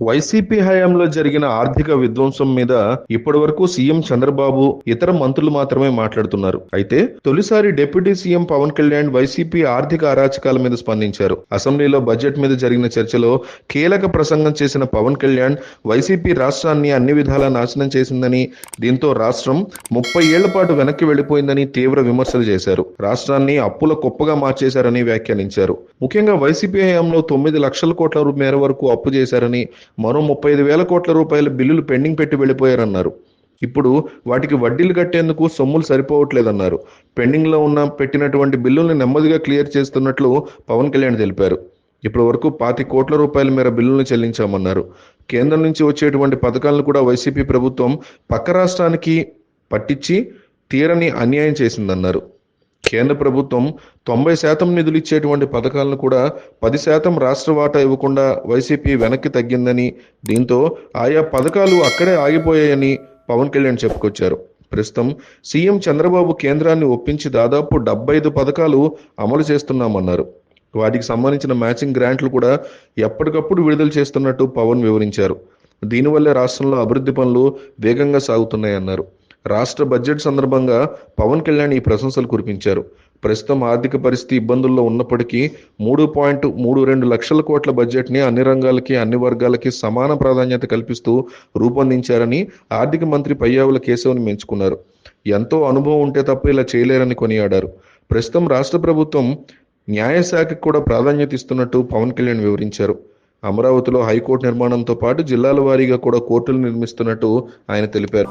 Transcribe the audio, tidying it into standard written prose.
YCP హయాంలో జరిగిన ఆర్థిక విధ్వంసం మీద ఇప్పటివరకు సీఎం చంద్రబాబు ఇతర మంత్రులు మాత్రమే మాట్లాడుతున్నారు. అయితే తొలిసారి డిప్యూటీ సీఎం పవన్ కళ్యాణ్ వైసీపీ ఆర్థిక అరాచకాల మీద స్పందించారు. అసెంబ్లీలో బడ్జెట్ మీద జరిగిన చర్చలో కీలక ప్రసంగం చేసిన పవన్ కళ్యాణ్ వైసీపీ రాష్ట్రాన్ని అన్ని విధాలా నాశనం చేసిందని, దీంతో రాష్ట్రం 30 ఏళ్ల పాటు వెనక్కి వెళ్లిపోయిందని తీవ్ర విమర్శలు చేశారు. రాష్ట్రాన్ని అప్పుల కుప్పగా మార్చేశారని వ్యాఖ్యానించారు. ముఖ్యంగా వైసీపీ హయాంలో 9 లక్షల కోట్ల మేర వరకు అప్పు చేశారని, మరో 35,000 కోట్ల రూపాయల బిల్లులు పెండింగ్ పెట్టి వెళ్లిపోయారన్నారు. ఇప్పుడు వాటికి వడ్డీలు కట్టేందుకు సొమ్ములు సరిపోవట్లేదన్నారు. పెండింగ్ లో పెట్టినటువంటి బిల్లుల్ని నెమ్మదిగా క్లియర్ చేస్తున్నట్లు పవన్ కళ్యాణ్ తెలిపారు. ఇప్పటి వరకు 25 కోట్ల రూపాయల మేర బిల్లులను చెల్లించామన్నారు. కేంద్రం నుంచి వచ్చేటువంటి పథకాలను కూడా వైసీపీ ప్రభుత్వం పక్క రాష్ట్రానికి పట్టించి తీరని అన్యాయం చేసిందన్నారు. కేంద్ర ప్రభుత్వం 90% నిధులు ఇచ్చేటువంటి పథకాలను కూడా 10% రాష్ట్ర వాటా ఇవ్వకుండా వైసీపీ వెనక్కి తగ్గిందని, దీంతో ఆయా పథకాలు అక్కడే ఆగిపోయాయని పవన్ కళ్యాణ్ చెప్పుకొచ్చారు. ప్రస్తుతం సీఎం చంద్రబాబు కేంద్రాన్ని ఒప్పించి దాదాపు 75 పథకాలు అమలు చేస్తున్నామన్నారు. వాటికి సంబంధించిన మ్యాచింగ్ గ్రాంట్లు కూడా ఎప్పటికప్పుడు విడుదల చేస్తున్నట్టు పవన్ వివరించారు. దీనివల్లే రాష్ట్రంలో అభివృద్ధి పనులు వేగంగా సాగుతున్నాయన్నారు. రాష్ట్ర బడ్జెట్ సందర్భంగా పవన్ కళ్యాణ్ ఈ ప్రశంసలు కురిపించారు. ప్రస్తుతం ఆర్థిక పరిస్థితి ఇబ్బందుల్లో ఉన్నప్పటికీ 3.32 లక్షల కోట్ల బడ్జెట్ని అన్ని రంగాలకి, అన్ని వర్గాలకి సమాన ప్రాధాన్యత కల్పిస్తూ రూపొందించారని ఆర్థిక మంత్రి పయ్యావుల కేశవ్ని మెచ్చుకున్నారు. ఎంతో అనుభవం ఉంటే తప్ప ఇలా చేయలేరని కొనియాడారు. ప్రస్తుతం రాష్ట్ర ప్రభుత్వం న్యాయశాఖకు కూడా ప్రాధాన్యత ఇస్తున్నట్టు పవన్ కళ్యాణ్ వివరించారు. అమరావతిలో హైకోర్టు నిర్మాణంతో పాటు జిల్లాల వారీగా కూడా కోర్టులు నిర్మిస్తున్నట్టు ఆయన తెలిపారు.